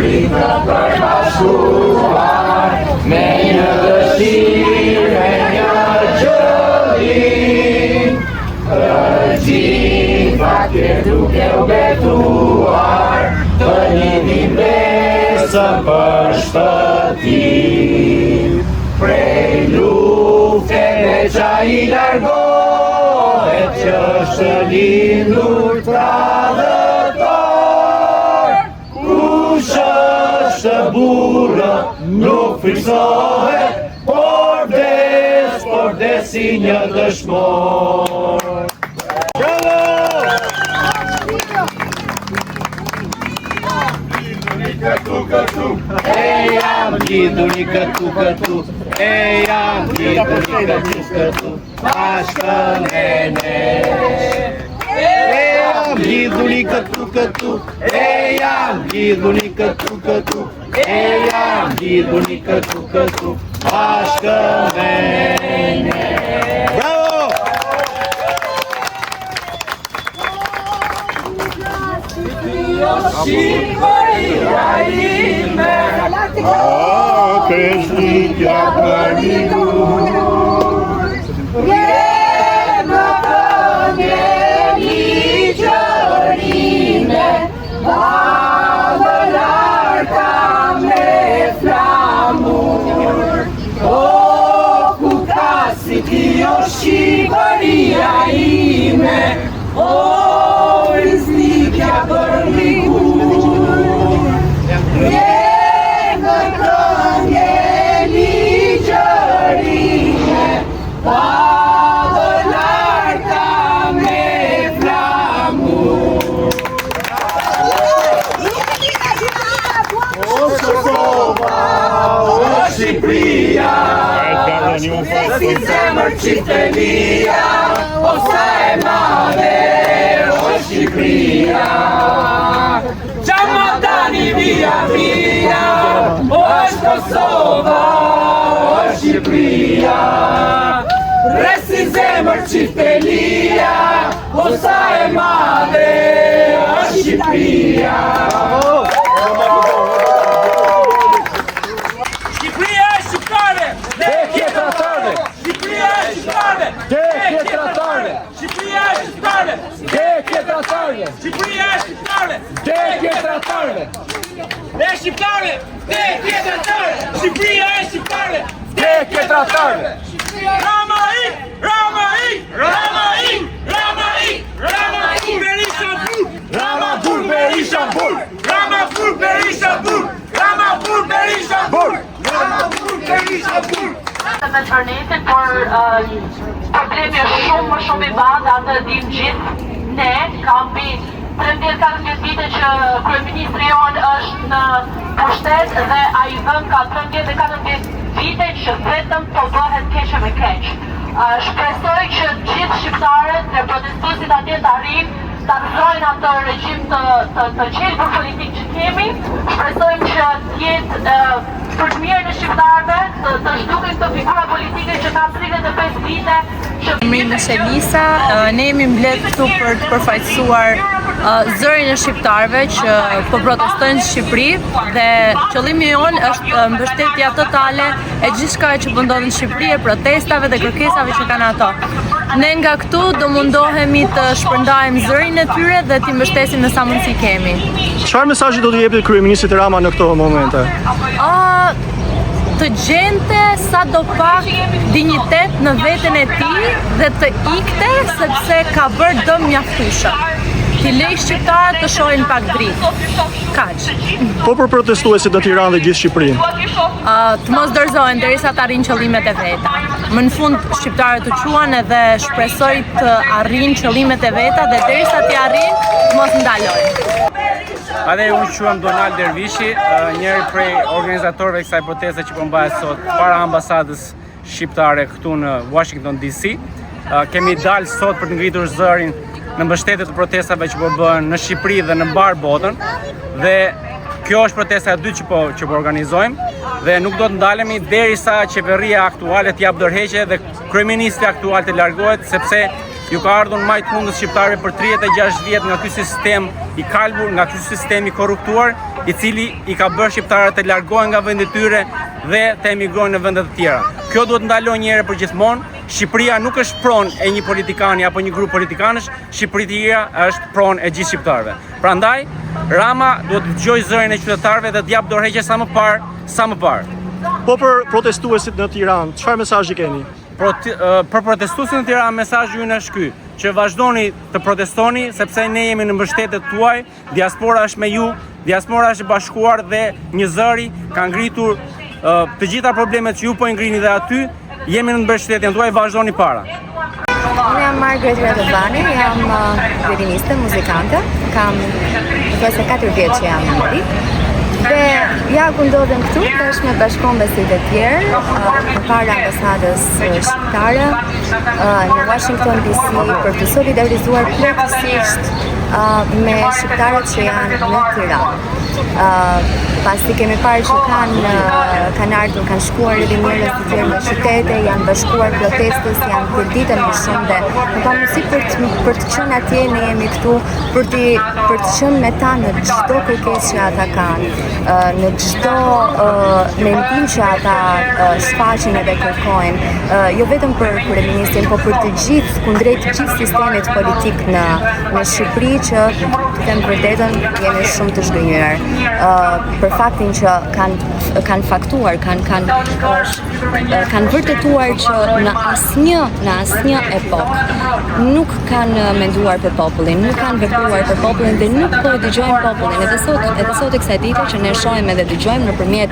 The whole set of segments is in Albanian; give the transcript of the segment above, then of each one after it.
Pritë përbashkuar me një dëshirë e një qëllim, gjithë duke u betuar të lidhim besën për shpëtim. Prej lufteve qa I largohet që është lindur tradhëtor, kush është burrë nuk friksohet, por vdes si një dëshmor. E jam lidhur I këtu, e jam lidhur I këtu, bashkën e ne. E jam lidhur I këtu, e jam lidhur I këtu, e jam lidhur I këtu, bashkën e ne. Bravo! Shqipëria ime, Kreshnikja për një gur, jemë këngë ligjërime, bavë larta me flamur. O, ku ka si ti o Shqipëria ime, o, Kreshnikja për një gur, jemë këngë ligjërime, bavë larta me flamur. O Kosova, o Shqipëria, si zemër qitelia, o sa e madhe, o Shqipëria. Qamadani via via, o është Kosova, o Shqipëria. Resi zemër qitelia, o sa e madhe, o Shqipëria. Shqipëria e shqiptare, vdekje tratarve. Shqipëria e shqiptare, vdekje tratarve. Shqipëria e shqiptare, vdekje tratarve. Shqipëria e shqiptare, vdekje tratarve. E shqiptare, vdekje tratarve. Shqipëria e shqiptare, vdekje tratarve. Rama I, Rama I, Rama I, Rama I, Rama Berisha Bur, Rama Bur Berisha Bur, Rama Bur Berisha Bur, Rama Bur Berisha Bur, Rama Bur Berisha Bur. Me internetin, por problemi është shumë I madh, atë dim gjithë. Ne kam mbi 13-14 vite që kryeministri jonë është në pushtet dhe ai vën ka 13-14 vite që vetëm po bëhet keqe me keq. Shpresoj që gjithë shqiptarët dhe protestuesit atje të arrijnë ta ndrojnë atë regjim të qelbur politik që kemi. Shpresojmë që t'jetë për të mirën e shqiptarëve, të zhduken këto figura politike që kanë 35 vite. Emrin është Elisa, ne jemi mbledhur këtu për të përfaqësuar zërin e shqiptarëve që po protestojnë në Shqipëri dhe qëllimi jonë është mbështetja totale e gjithçka që po ndodh në Shqipëri, e protestave dhe kërkesave që kanë ato. Ne nga këtu do mundohemi të shpërndajmë zërin e tyre dhe t'i mbështesim në sa mundësi kemi. Çfarë mesazhi do t'i jepte kryeministit Rama në këto momente? Të gjente sa do pak dinjitet në veten e tij dhe të ikte sepse ka bërë dëm mjaftueshëm. T'i lej shqiptarët të shohin pak dritë. Kaq. Po për protestuesit në Tiranë dhe gjithë Shqipërinë? Të mos dorëzohen derisa të arrijnë qëllimet e veta. Më në fund shqiptarët të quan edhe shpresoj të arrijnë qëllimet e veta dhe derisa t'i arrijnë, mos ndalojnë. Edhe unë quhem Donald Dervishi, njëri prej organizatorëve kësaj proteste që po mbahet sot para ambasadës shqiptare këtu në Washington DC. Kemi dalë sot për të ngritur zërin në mbështetje të protestave që po bëhen në Shqipëri dhe në mbar botën. Dhe kjo është protesta e dytë që po organizojmë dhe nuk do të ndalemi derisa qeveria aktuale të jap dorëheqje dhe kryeministri aktual të largohet, sepse ju ka ardhur majt mundës shqiptarëve për 36 vjet nga ky sistem I kalbur, nga ky sistem I korruptuar i cili i ka bërë shqiptarët të largohen nga vendet e tyre dhe të emigrojnë në vende të tjera. Kjo duhet ndalojë një herë për gjithmonë. Shqipëria nuk është pronë e një politikani apo një grup politikanësh, Shqipëria është pronë e gjithë shqiptarëve. Prandaj, Rama duhet të dëgjojë zërin e qytetarëve dhe të japë dorëheqje sa më parë. Po për protestuesit në Tiranë, çfarë mesazhi keni? Për protestuesit në Tiranë, mesazhi ynë është ky, që vazhdoni të protestoni sepse ne jemi në mbështetjet tuaj, diaspora është me ju, diaspora është bashkuar dhe një zëri ka ngritur të gjitha problemet që ju po i ngrini dhe aty, jemi në mbështetjen tuaj, vazhdoni para. Unë jam Margaret Radovani, jam violiniste, muzikante, kam thosë 4 vjet që jam në Amerikë. Dhe ja ku ndodhem këtu, tash me bashkëkombësit e tjerë, përpara ambasadës shqiptare në Washington DC për të solidarizuar plotësisht me shqiptarët që janë në Tiranë. Pasi kemi parë që kanë ardhur, kanë shkuar edhe njerëz të tjerë në qytete, janë bashkuar protestës, janë përditën më shumë dhe në ka mundësi për të qenë atje, ne jemi këtu për të qenë me ta në çdo kërkesë që ata kanë, në çdo mendim që ata shfaqin edhe kërkojnë, jo vetëm për kryeministin, por për të gjithë, kundrejt të gjithë sistemit politik në Shqipëri që të them vërtetën jemi shumë të zhgënjur. Për faktin që kanë faktuar, kanë vërtetuar që në asnjë epokë nuk kanë menduar për popullin, nuk kanë vepruar për popullin dhe nuk po e dëgjojnë popullin. Edhe sot e kësaj dite që ne shohim edhe dëgjojmë nëpërmjet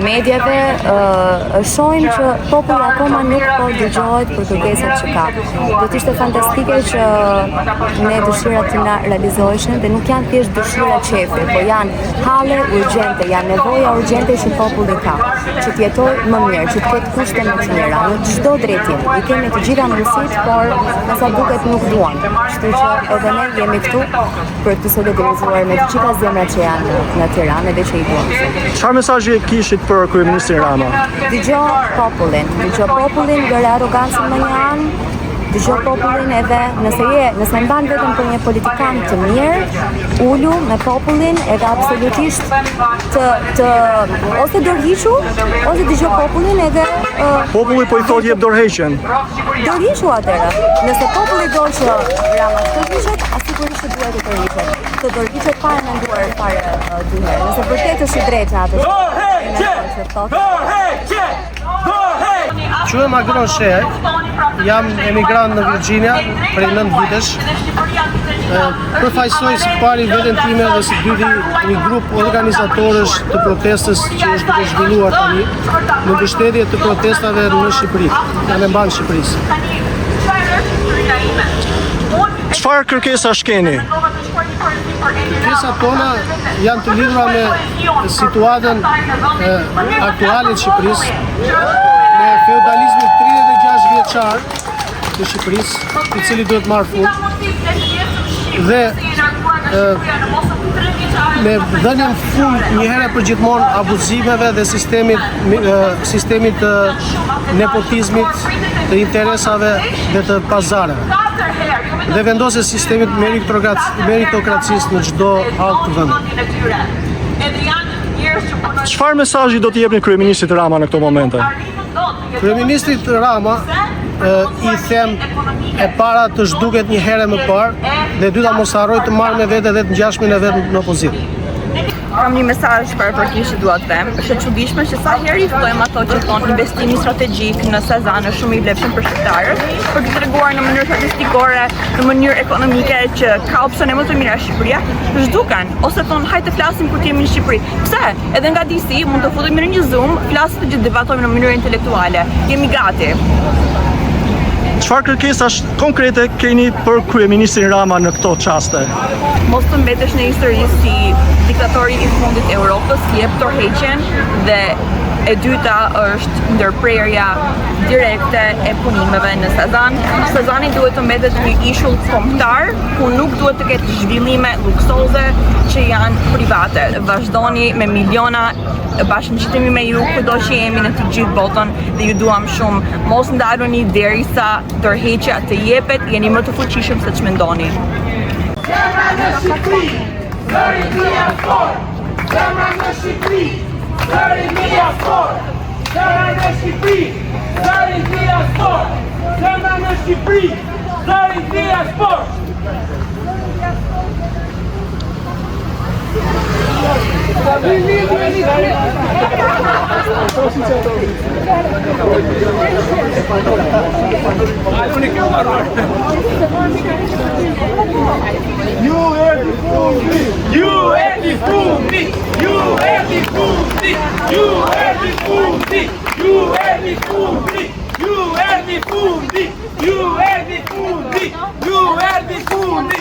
mediave, shohim që populli akoma nuk po dëgjohet për kërkesat që ka. Do të ishte fantastike që ne dëshirat të na realizoheshin dhe nuk janë thjesht dëshira qefi, po janë halle urgjente, janë nevoja urgjente që populli ka, që të jetojë më mirë, që të ketë kushte më të mira, në çdo drejtim. I kemi të gjitha mundësitë, por me sa duket nuk duan. Kështu që edhe ne jemi këtu për të solidarizuar me të gjitha zemrat që janë në Tiranë dhe që i duan. Çfarë mesazhi kishit për kryeministin Rama? Dëgjoj popullin, gjëra arrogancën më një anë. Dëgjoj popullin edhe nëse mban vetëm për një politikan të mirë, ulu me popullin edhe absolutisht të ose dorëhiqu, ose dëgjoj popullin edhe Populli po i thotë jep dorëheqjen. Dorëhiqu atëherë. Nëse populli do që Rama të dorëhiqet, sigurisht duhet të dorëhiqet. Të dorëhiqet pa e menduar fare dy herë. Nëse vërtet është i drejtë atë. Quhem Agron Sheher, jam emigrant në Virginia prej 9 vitesh. Përfaqësoj së pari veten time dhe së dyti një grup organizatorësh të protestës që është duke zhvilluar tani në mbështetje të protestave në Shqipëri, në mban Shqipërisë. Çfarë kërkesash keni? Kërkesat tona janë të lidhura me situatën aktuale të Shqipërisë, me feudalizmin 36 vjeçar të Shqipërisë, i cili duhet marrë fund dhe me dhënien fund një herë për gjithmonë abuzimeve dhe sistemit të nepotizmit, të interesave dhe të pazareve. Dhe vendosje sistemit meritokracisë në çdo hall të vendit. Çfarë mesazhi do t'i jepni kryeministit Rama në këto momente? Kryeministit Rama i them e para të zhduket një herë më parë dhe e dyta mos harroj të marrë me vete dhe të ngjashmin e vet në opozitë. Kam një mesazh për që dua të them. Është e çuditshme që sa herë i ftojmë ato që thonë investimi strategjik në Sezan është shumë i vlefshëm për shqiptarët, për të treguar në mënyrë statistikore, në mënyrë ekonomike që ka opsione më të mira Shqipëria, zhduken ose thonë hajde të flasim kur të jemi në Shqipëri. Pse? Edhe nga DC mund të futemi në një Zoom, flasim të gjithë debatojmë në mënyrë intelektuale. Jemi gati. Çfarë kërkesash konkrete keni për kryeministin Rama në këto çaste? Mos të mbetesh në histori si diktatori i fundit i Europës, jep dorëheqjen dhe e dyta është ndërprerja direkte e punimeve në Sezan. Sezani duhet të mbetet një ishull kombëtar ku nuk duhet të ketë zhvillime luksoze që janë private. Vazhdoni me miliona, bashkëngjitemi me ju kudo që jemi në të gjithë botën dhe ju duam shumë. Mos ndaluni derisa dorëheqja të jepet, jeni më të fuqishëm se ç'mendoni. Zemra në Shqipëri, zëri diaspor. Zemra në Shqipëri, zëri diaspor. Zemra në Shqipëri, zëri diaspor. Ju erdi fundi, ju erdi fundi, ju erdi fundi, ju erdi fundi, ju erdi fundi, ju erdi fundi, ju erdi fundi, ju erdi fundi.